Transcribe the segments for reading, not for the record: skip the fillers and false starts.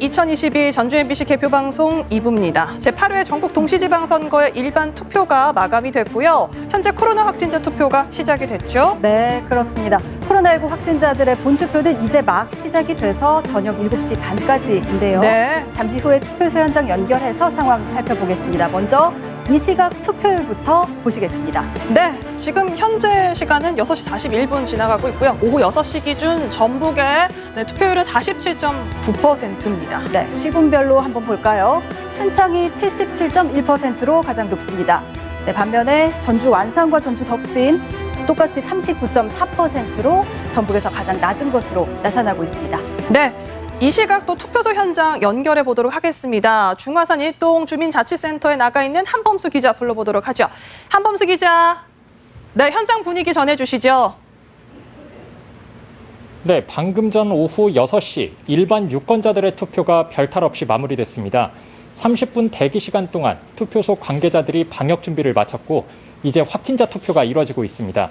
2022 전주 MBC 개표방송 2부입니다. 제8회 전국 동시지방선거의 일반 투표가 마감이 됐고요. 현재 코로나 확진자 투표가 시작이 됐죠? 네, 그렇습니다. 코로나19 확진자들의 본투표는 이제 막 시작이 돼서 저녁 7시 반까지인데요. 네. 잠시 후에 투표소 현장 연결해서 상황 살펴보겠습니다. 먼저 이 시각 투표율부터 보시겠습니다. 네, 지금 현재 시간은 6시 41분 지나가고 있고요. 오후 6시 기준 전북의 투표율은 47.9%입니다. 네, 시군별로 한번 볼까요? 순창이 77.1%로 가장 높습니다. 네, 반면에 전주 완산과 전주 덕진 똑같이 39.4%로 전북에서 가장 낮은 것으로 나타나고 있습니다. 네. 이 시각 또 투표소 현장 연결해 보도록 하겠습니다. 중화산 일동 주민자치센터에 나가 있는 한범수 기자 불러보도록 하죠. 한범수 기자, 네, 현장 분위기 전해주시죠. 네, 방금 전 오후 6시 일반 유권자들의 투표가 별탈 없이 마무리됐습니다. 30분 대기 시간 동안 투표소 관계자들이 방역 준비를 마쳤고 이제 확진자 투표가 이뤄지고 있습니다.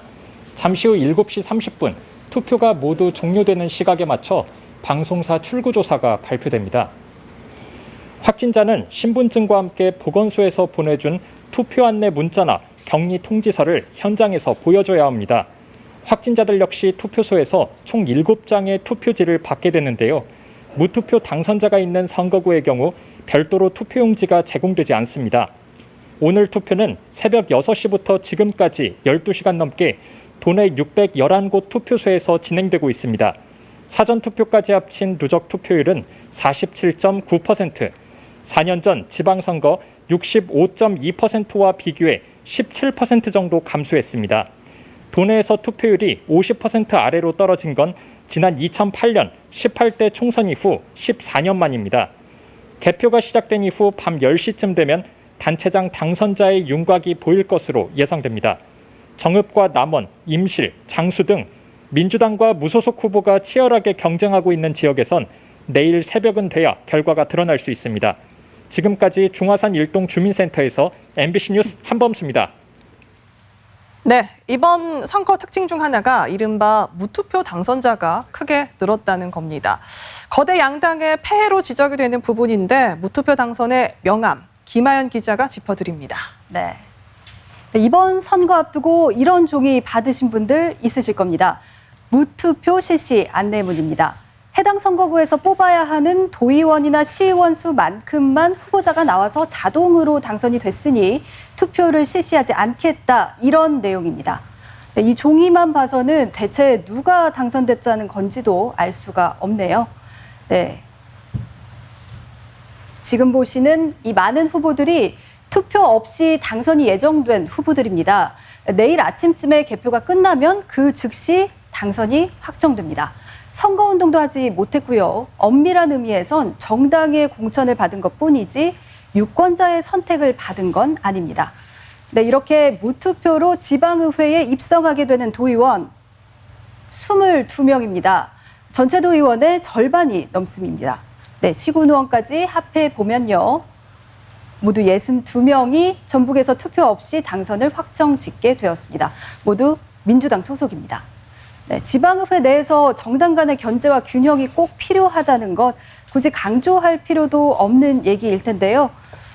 잠시 후 7시 30분 투표가 모두 종료되는 시각에 맞춰 방송사 출구조사가 발표됩니다. 확진자는 신분증과 함께 보건소에서 보내준 투표 안내 문자나 격리 통지서를 현장에서 보여줘야 합니다. 확진자들 역시 투표소에서 총 7장의 투표지를 받게 되는데요. 무투표 당선자가 있는 선거구의 경우 별도로 투표용지가 제공되지 않습니다. 오늘 투표는 새벽 6시부터 지금까지 12시간 넘게 도내 611곳 투표소에서 진행되고 있습니다. 사전투표까지 합친 누적 투표율은 47.9%, 4년 전 지방선거 65.2%와 비교해 17% 정도 감소했습니다. 도내에서 투표율이 50% 아래로 떨어진 건 지난 2008년 18대 총선 이후 14년 만입니다. 개표가 시작된 이후 밤 10시쯤 되면 단체장 당선자의 윤곽이 보일 것으로 예상됩니다. 정읍과 남원, 임실, 장수 등 민주당과 무소속 후보가 치열하게 경쟁하고 있는 지역에선 내일 새벽은 돼야 결과가 드러날 수 있습니다. 지금까지 중화산 일동 주민센터에서 MBC 뉴스 한범수입니다. 네, 이번 선거 특징 중 하나가 이른바 무투표 당선자가 크게 늘었다는 겁니다. 거대 양당의 폐해로 지적이 되는 부분인데 무투표 당선의 명암, 김하연 기자가 짚어드립니다. 네. 이번 선거 앞두고 이런 종이 받으신 분들 있으실 겁니다. 무투표 실시 안내문입니다. 해당 선거구에서 뽑아야 하는 도의원이나 시의원 수만큼만 후보자가 나와서 자동으로 당선이 됐으니 투표를 실시하지 않겠다, 이런 내용입니다. 이 종이만 봐서는 대체 누가 당선됐다는 건지도 알 수가 없네요. 네. 지금 보시는 이 많은 후보들이 투표 없이 당선이 예정된 후보들입니다. 내일 아침쯤에 개표가 끝나면 그 즉시 당선이 확정됩니다. 선거운동도 하지 못했고요. 엄밀한 의미에선 정당의 공천을 받은 것뿐이지 유권자의 선택을 받은 건 아닙니다. 네, 이렇게 무투표로 지방의회에 입성하게 되는 도의원 22명입니다. 전체 도의원의 절반이 넘습니다. 네, 시군 의원까지 합해 보면요. 모두 62명이 전북에서 투표 없이 당선을 확정짓게 되었습니다. 모두 민주당 소속입니다. 네, 지방의회 내에서 정당 간의 견제와 균형이 꼭 필요하다는 것 굳이 강조할 필요도 없는 얘기일 텐데요.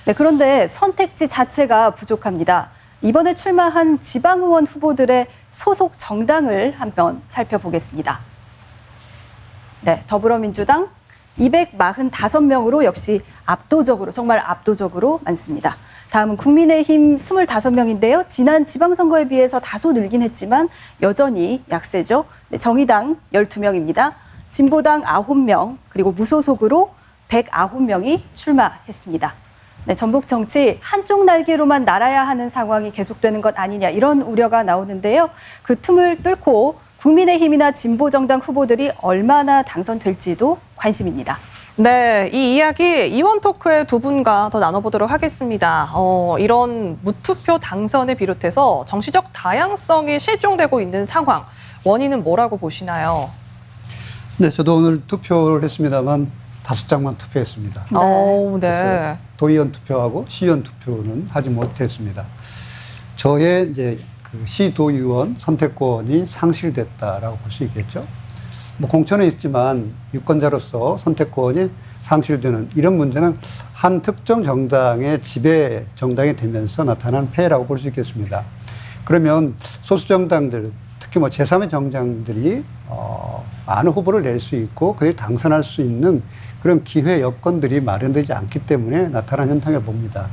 네, 그런데 선택지 자체가 부족합니다. 이번에 출마한 지방의원 후보들의 소속 정당을 한번 살펴보겠습니다. 네, 더불어민주당 245명으로 역시 압도적으로, 정말 압도적으로 많습니다. 다음은 국민의힘 25명인데요. 지난 지방선거에 비해서 다소 늘긴 했지만 여전히 약세죠. 네, 정의당 12명입니다. 진보당 9명, 그리고 무소속으로 109명이 출마했습니다. 네, 전북 정치 한쪽 날개로만 날아야 하는 상황이 계속되는 것 아니냐, 이런 우려가 나오는데요. 그 틈을 뚫고 국민의힘이나 진보정당 후보들이 얼마나 당선될지도 관심입니다. 네, 이 이야기 이원 토크의 두 분과 더 나눠보도록 하겠습니다. 이런 무투표 당선을 비롯해서 정치적 다양성이 실종되고 있는 상황, 원인은 뭐라고 보시나요? 네, 저도 오늘 투표를 했습니다만 5장만 투표했습니다. 네. 도의원 투표하고 시의원 투표는 하지 못했습니다. 저의 이제 그 시도의원 선택권이 상실됐다라고 볼 수 있겠죠. 뭐 공천에 있지만 유권자로서 선택권이 상실되는 이런 문제는 한 특정 정당의 지배 정당이 되면서 나타난 폐해라고 볼 수 있겠습니다. 그러면 소수 정당들, 특히 뭐 제3의 정당들이 많은 후보를 낼 수 있고 그에 당선할 수 있는 그런 기회 여건들이 마련되지 않기 때문에 나타난 현상을 봅니다.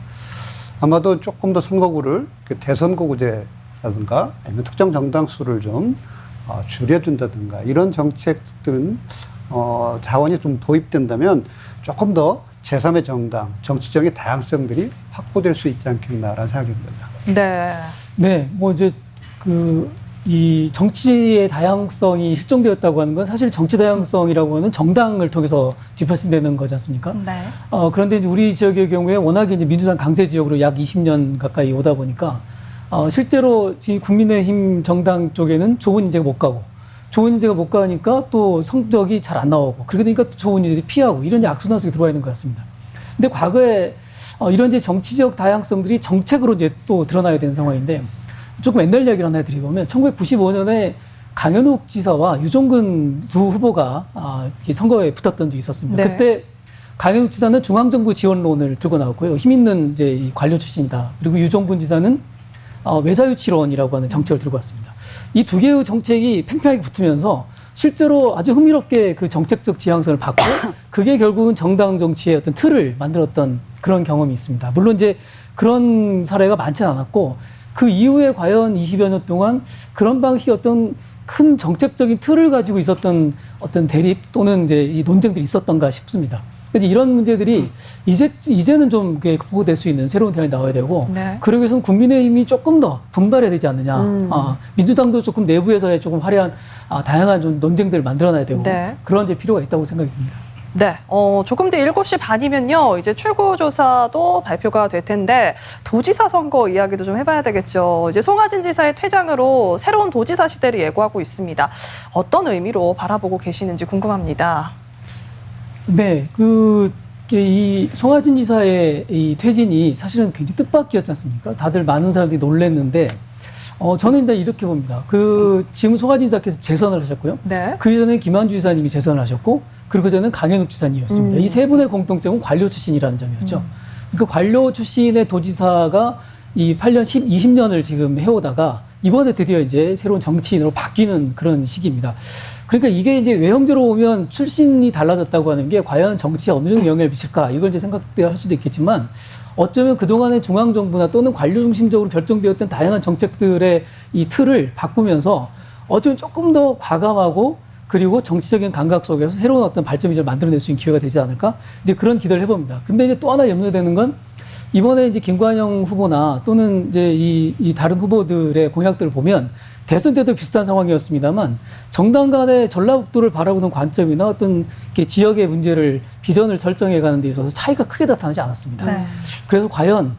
아마도 조금 더 선거구를 대선거구제라든가 아니면 특정 정당 수를 좀 줄여준다든가 이런 정책들은 자원이 좀 도입된다면 조금 더 제3의 정당, 정치적인 다양성들이 확보될 수 있지 않겠나라는 생각이 듭니다. 네. 네, 뭐 이제 이 정치의 다양성이 실종되었다고 하는 건 사실 정치 다양성이라고 하는 정당을 통해서 뒷받침되는 거지 않습니까? 네. 그런데 이제 우리 지역의 경우에 워낙에 이제 민주당 강세 지역으로 약 20년 가까이 오다 보니까 실제로 지금 국민의힘 정당 쪽에는 좋은 인재가 못 가고 좋은 인재가 못 가니까 또 성적이 잘 안 나오고 그러게 되니까 또 좋은 인재들이 피하고 이런 악순환 속에 들어와 있는 것 같습니다. 근데 과거에 이런 이제 정치적 다양성들이 정책으로 이제 또 드러나야 되는 상황인데 조금 옛날 이야기를 하나 드리면 1995년에 강현욱 지사와 유종근 두 후보가 선거에 붙었던 적이 있었습니다. 네. 그때 강현욱 지사는 중앙정부 지원론을 들고 나왔고요. 힘 있는 이제 이 관료 출신이다. 그리고 유종근 지사는 외사유치론이라고 하는 정책을 들고 왔습니다. 이 두 개의 정책이 팽팽하게 붙으면서 실제로 아주 흥미롭게 그 정책적 지향성을 받고 그게 결국은 정당 정치의 어떤 틀을 만들었던 그런 경험이 있습니다. 물론 이제 그런 사례가 많지는 않았고 그 이후에 과연 20여 년 동안 그런 방식의 어떤 큰 정책적인 틀을 가지고 있었던 어떤 대립 또는 이제 이 논쟁들이 있었던가 싶습니다. 그래서 이런 문제들이 이제는 좀 극복될 수 있는 새로운 대안이 나와야 되고 네. 그러기 위해서는 국민의힘이 조금 더 분발해야 되지 않느냐. 민주당도 조금 내부에서의 조금 화려한 다양한 좀 논쟁들을 만들어놔야 되고 네. 그런 이제 필요가 있다고 생각이 듭니다. 네, 조금 뒤 7시 반이면요. 이제 출구조사도 발표가 될 텐데 도지사 선거 이야기도 좀 해봐야 되겠죠. 이제 송하진 지사의 퇴장으로 새로운 도지사 시대를 예고하고 있습니다. 어떤 의미로 바라보고 계시는지 궁금합니다. 네, 이 송하진 지사의 이 퇴진이 사실은 굉장히 뜻밖이었지 않습니까? 다들 많은 사람들이 놀랐는데, 저는 일단 이렇게 봅니다. 지금 송하진 지사께서 재선을 하셨고요. 네. 그 전에 김한주 지사님이 재선을 하셨고, 그리고 그 전에는 강현욱 지사님이었습니다. 이 세 분의 공통점은 관료 출신이라는 점이었죠. 그 관료 출신의 도지사가 이 8년, 20년을 지금 해오다가 이번에 드디어 이제 새로운 정치인으로 바뀌는 그런 시기입니다. 그러니까 이게 이제 외형적으로 보면 출신이 달라졌다고 하는 게 과연 정치에 어느 정도 영향을 미칠까 이걸 이제 생각할 수도 있겠지만 어쩌면 그동안의 중앙정부나 또는 관료 중심적으로 결정되었던 다양한 정책들의 이 틀을 바꾸면서 어쩌면 조금 더 과감하고 그리고 정치적인 감각 속에서 새로운 어떤 발전을 만들어낼 수 있는 기회가 되지 않을까 이제 그런 기대를 해봅니다. 근데 이제 또 하나 염려되는 건 이번에 이제 김관영 후보나 또는 이제 이 다른 후보들의 공약들을 보면 대선 때도 비슷한 상황이었습니다만 정당 간의 전라북도를 바라보는 관점이나 어떤 지역의 문제를 비전을 설정해 가는 데 있어서 차이가 크게 나타나지 않았습니다. 네. 그래서 과연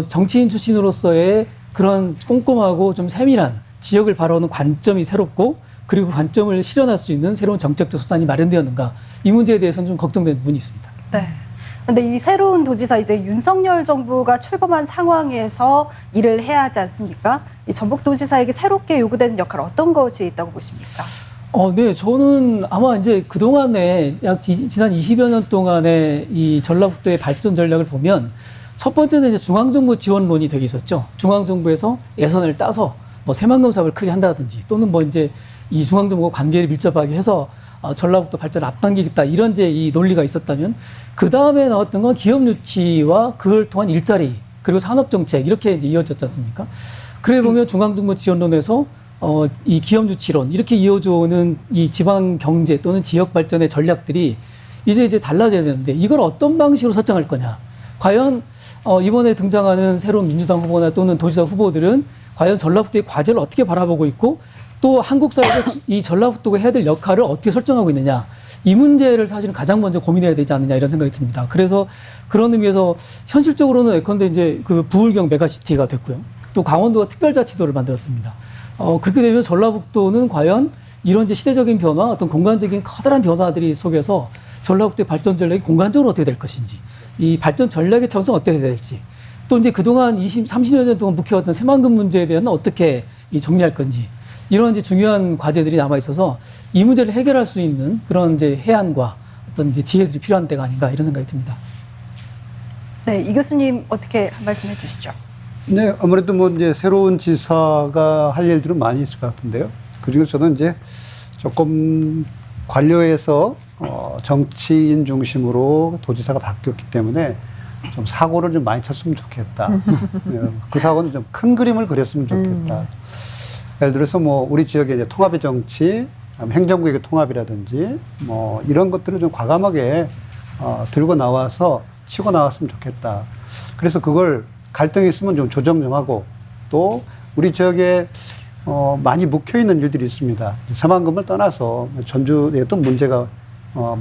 정치인 출신으로서의 그런 꼼꼼하고 좀 세밀한 지역을 바라보는 관점이 새롭고 그리고 관점을 실현할 수 있는 새로운 정책적 수단이 마련되었는가 이 문제에 대해서는 좀 걱정되는 부분이 있습니다. 네. 근데 이 새로운 도지사 이제 윤석열 정부가 출범한 상황에서 일을 해야 하지 않습니까? 이 전북도지사에게 새롭게 요구되는 역할 어떤 것이 있다고 보십니까? 네, 저는 아마 이제 그동안에 지난 20여 년 동안의 이 전라북도의 발전 전략을 보면 첫 번째는 이제 중앙정부 지원론이 되게 있었죠. 중앙정부에서 예산을 따서 뭐 새만금 사업을 크게 한다든지 또는 뭐 이제 이 중앙정부와 관계를 밀접하게 해서 전라북도 발전을 앞당기겠다 이런 이제 이 논리가 있었다면 그 다음에 나왔던 건 기업 유치와 그걸 통한 일자리 그리고 산업 정책 이렇게 이제 이어졌지 않습니까? 그래 보면 중앙정부 지원론에서 이 기업 유치론 이렇게 이어져오는 이 지방 경제 또는 지역 발전의 전략들이 이제 달라져야 되는데 이걸 어떤 방식으로 설정할 거냐? 과연 이번에 등장하는 새로운 민주당 후보나 또는 도지사 후보들은 과연 전라북도의 과제를 어떻게 바라보고 있고 또 한국 사회가 이 전라북도가 해야 될 역할을 어떻게 설정하고 있느냐 이 문제를 사실은 가장 먼저 고민해야 되지 않느냐 이런 생각이 듭니다. 그래서 그런 의미에서 현실적으로는 예컨대 이제 그 부울경 메가시티가 됐고요. 또 강원도가 특별자치도를 만들었습니다. 그렇게 되면 전라북도는 과연 이런 이제 시대적인 변화, 어떤 공간적인 커다란 변화들이 속에서 전라북도의 발전 전략이 공간적으로 어떻게 될 것인지, 이 발전 전략의 차원성 어떻게 될지, 또 이제 그동안 30여 년 동안 묵혀왔던 새만금 문제에 대한 어떻게 정리할 건지. 이런 이제 중요한 과제들이 남아 있어서 이 문제를 해결할 수 있는 그런 이제 해안과 어떤 이제 지혜들이 필요한 때가 아닌가 이런 생각이 듭니다. 네, 이 교수님 어떻게 한 말씀 해주시죠? 네, 아무래도 뭐 이제 새로운 지사가 할 일들은 많이 있을 것 같은데요. 그리고 저는 이제 조금 관료에서 정치인 중심으로 도지사가 바뀌었기 때문에 좀 사고를 좀 많이 쳤으면 좋겠다. 그 사고는 좀 큰 그림을 그렸으면 좋겠다. 예를 들어서 뭐 우리 지역의 이제 통합의 정치, 행정구역의 통합이라든지 뭐 이런 것들을 좀 과감하게 들고 나와서 치고 나왔으면 좋겠다. 그래서 그걸 갈등이 있으면 좀 조정 좀 하고 또 우리 지역에 많이 묵혀 있는 일들이 있습니다. 사망금을 떠나서 전주에 또 문제가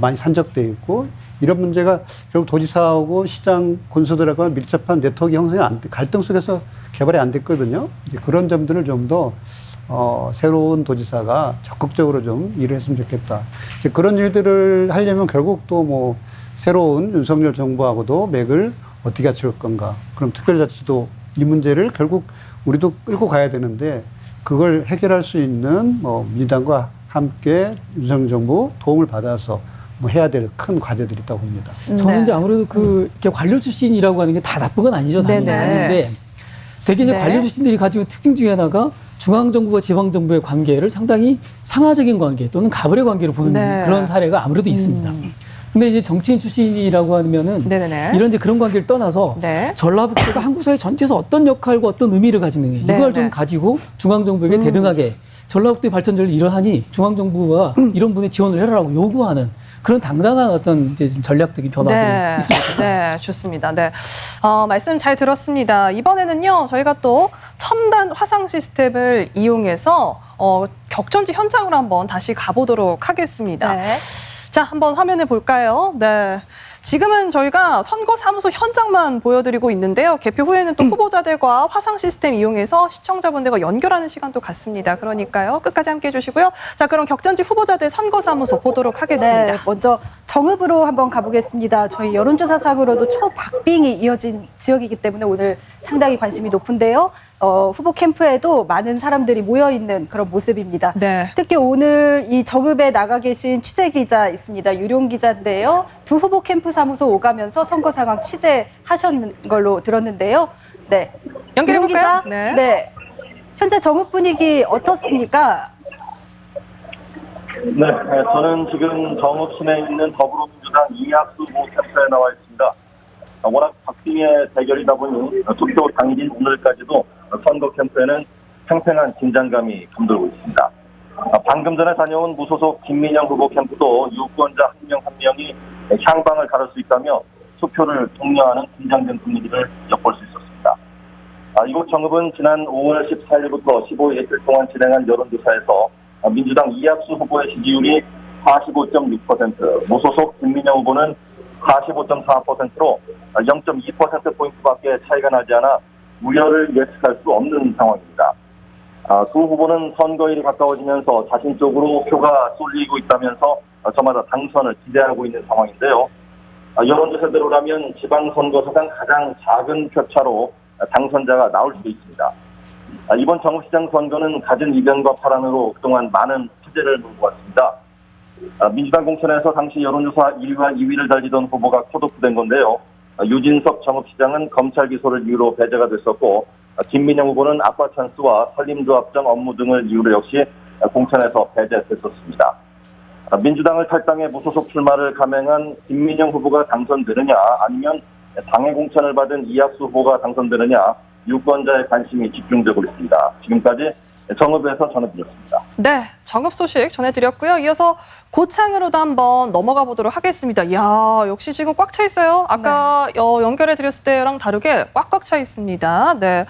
많이 산적돼 있고 이런 문제가 결국 도지사하고 시장 군수들하고 밀접한 네트워크 형성이 안 돼, 갈등 속에서 개발이 안 됐거든요. 이제 그런 점들을 좀 더 새로운 도지사가 적극적으로 좀 일을 했으면 좋겠다. 이제 그런 일들을 하려면 결국 또 뭐 새로운 윤석열 정부하고도 맥을 어떻게 맞출 건가. 그럼 특별자치도 이 문제를 결국 우리도 끌고 가야 되는데 그걸 해결할 수 있는 뭐 민주당과 함께 윤석열 정부 도움을 받아서 뭐 해야 될 큰 과제들이 있다고 봅니다. 저는 네. 이제 아무래도 이렇게 관료 출신이라고 하는 게 다 나쁜 건 아니죠. 네네. 아닌데 되게 이제 네. 관료 출신들이 가지고 있는 특징 중에 하나가 중앙정부와 지방정부의 관계를 상당히 상하적인 관계 또는 가불의 관계로 보는 네. 그런 사례가 아무래도 있습니다. 근데 이제 정치인 출신이라고 하면은 네네네. 이런 이제 그런 관계를 떠나서 네. 전라북도가 한국 사회 전체에서 어떤 역할과 어떤 의미를 가지는 네, 이걸 네. 좀 가지고 중앙정부에게 대등하게 전라북도의 발전을 이러하니 중앙정부가 이런 분의 지원을 해라라고 요구하는 그런 당당한 어떤 이제 전략적인 변화들이 네. 있습니다. 네, 좋습니다. 네. 말씀 잘 들었습니다. 이번에는요, 저희가 또 첨단 화상 시스템을 이용해서 격전지 현장으로 한번 다시 가보도록 하겠습니다. 네. 자, 한번 화면을 볼까요? 네. 지금은 저희가 선거사무소 현장만 보여드리고 있는데요. 개표 후에는 또 후보자들과 화상 시스템 이용해서 시청자분들과 연결하는 시간도 갖습니다. 그러니까요. 끝까지 함께해 주시고요. 자, 그럼 격전지 후보자들 선거사무소 보도록 하겠습니다. 네, 먼저 정읍으로 한번 가보겠습니다. 저희 여론조사상으로도 초박빙이 이어진 지역이기 때문에 오늘 상당히 관심이 높은데요. 후보 캠프에도 많은 사람들이 모여있는 그런 모습입니다. 네. 특히 오늘 이 정읍에 나가 계신 취재기자 있습니다. 유룡 기자인데요. 두 후보 캠프 사무소 오가면서 선거 상황 취재하셨는 걸로 들었는데요. 네. 연결해 유룡 볼까요? 기자, 네. 네. 현재 정읍 분위기 어떻습니까? 네, 저는 지금 정읍 시내에 있는 더불어민주당 이학수 후보 캠프에 나와 있습니다. 워낙 박빙의 대결이다 보니 투표 당일인 오늘까지도 선거 캠프에는 팽팽한 긴장감이 감돌고 있습니다. 방금 전에 다녀온 무소속 김민영 후보 캠프도 유권자 한 명 한 명이 향방을 가를 수 있다며 투표를 독려하는 긴장된 분위기를 엿볼 수 있었습니다. 이곳 정읍은 지난 5월 14일부터 15일 이틀 동안 진행한 여론조사에서 민주당 이학수 후보의 지지율이 45.6%, 무소속 김민영 후보는 45.4%로 0.2%포인트밖에 차이가 나지 않아 우려를 예측할 수 없는 상황입니다. 두 후보는 선거일이 가까워지면서 자신 쪽으로 표가 쏠리고 있다면서 저마다 당선을 기대하고 있는 상황인데요. 여론조사대로라면 지방선거사상 가장 작은 표차로 당선자가 나올 수도 있습니다. 이번 정읍시장 선거는 갖은 이변과 파란으로 그동안 많은 화제를 몰고 왔습니다. 민주당 공천에서 당시 여론조사 1위와 2위를 달리던 후보가 컷오프된 건데요. 유진석 정읍시장은 검찰 기소를 이유로 배제가 됐었고 김민영 후보는 아빠 찬스와 산림조합장 업무 등을 이유로 역시 공천에서 배제됐었습니다. 민주당을 탈당해 무소속 출마를 감행한 김민영 후보가 당선되느냐 아니면 당의 공천을 받은 이학수 후보가 당선되느냐 유권자의 관심이 집중되고 있습니다. 지금까지 정읍에서 전해드렸습니다. 네, 정읍 소식 전해드렸고요. 이어서 고창으로도 한번 넘어가 보도록 하겠습니다. 이야, 역시 지금 꽉 차 있어요. 아까 연결해드렸을 때랑 다르게 꽉꽉 차 있습니다. 네,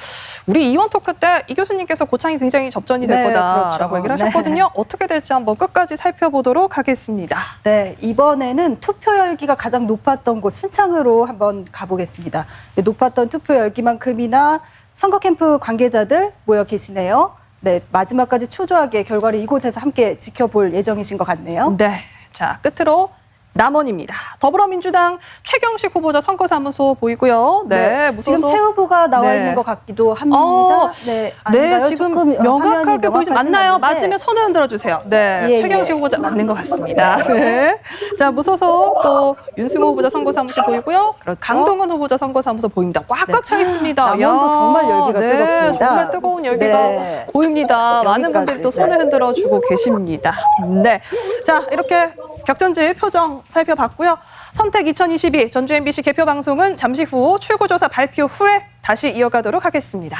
우리 이원 토크 때 이 교수님께서 고창이 굉장히 접전이 될 네, 거다라고 그렇죠. 얘기를 하셨거든요. 어떻게 될지 한번 끝까지 살펴보도록 하겠습니다. 네, 이번에는 투표 열기가 가장 높았던 곳 순창으로 한번 가보겠습니다. 네, 높았던 투표 열기만큼이나 선거 캠프 관계자들 모여 계시네요. 네, 마지막까지 초조하게 결과를 이곳에서 함께 지켜볼 예정이신 것 같네요. 네, 자 끝으로 남원입니다. 더불어민주당 최경식 후보자 선거사무소 보이고요. 네, 무소속. 지금 최 후보가 나와 네. 있는 것 같기도 합니다. 네, 네, 아닌가요? 지금 조금 명확하게 보이지 화면이 맞나요? 않는데. 맞으면 손을 흔들어 주세요. 네, 예, 최경식 예. 후보자 맞는 것 같습니다. 네. 자, 무소속 또 윤승호 후보자 선거사무소 보이고요. 그렇죠. 강동원 후보자 선거사무소 보입니다. 꽉꽉 차 있습니다. 남원도 정말 열기가 네, 뜨겁습니다. 정말 뜨거운 열기가 네. 보입니다. 많은 여기까지. 분들이 또 손을 흔들어 주고 계십니다. 네. 자, 이렇게 격전지 표정 살펴봤고요. 선택 2022 전주 MBC 개표 방송은 잠시 후 출구조사 발표 후에 다시 이어가도록 하겠습니다.